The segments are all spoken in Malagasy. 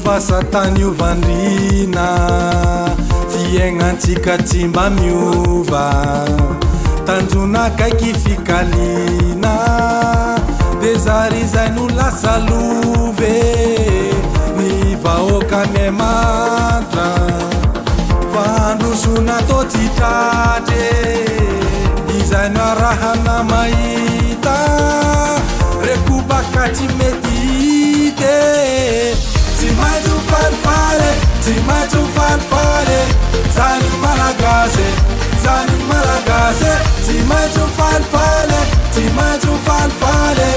Satany ovandrana fiaignatsika tsy mba miova tanjona kaiky fikaliana de zary zay no lasa love ny vahoaka ny mantra fandrosona tô tsy tratre izay no arahana mahita rekobaka tsy mety ite tsy maintsy falifale tsy maintsy falifale zany malagasy zany malagasy tsy maintsy falifale tsy maintsy falifale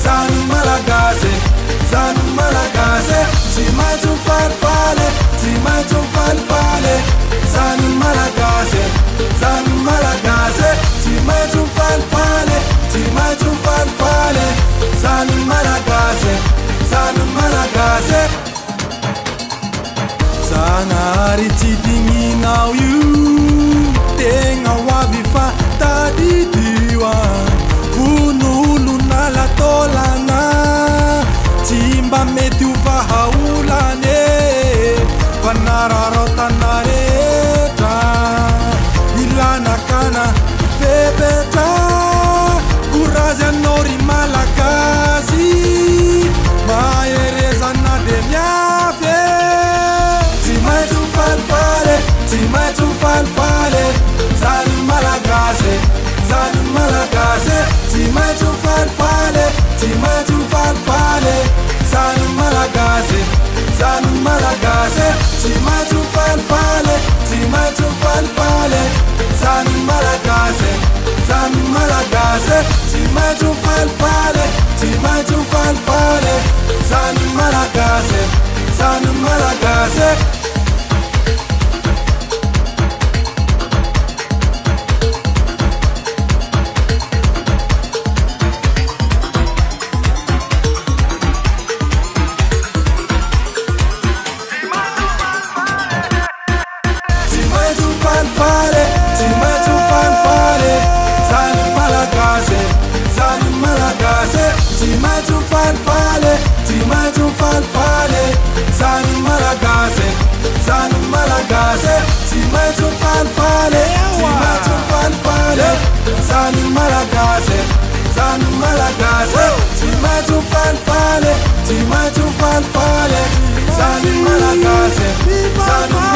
zany malagasy zany malagasy tsy maintsy falifale tsy maintsy falifale zany malagasy zany malagasy tsy maintsy falifale tsy maintsy falifale zany malagasy zany malagasy Zanahary tsy digninao io tegna hoavy fa tadidio vonolo nalatolana tsy mba mety ho vahaolane fa nararotana rehetra ilanakana bebetra courage anao ry malagasy maherezana de miafy tsy maintsy falifale zany malagasy zany malagasy tsy maintsy falifale tsy maintsy falifale zany malagasy zany malagasy tsy maintsy falifale tsy maintsy falifale zany malagasy zany malagasy tsy maintsy falifale tsy maintsy falifale zany malagasy zany malagasy Zani Malagasy, Zani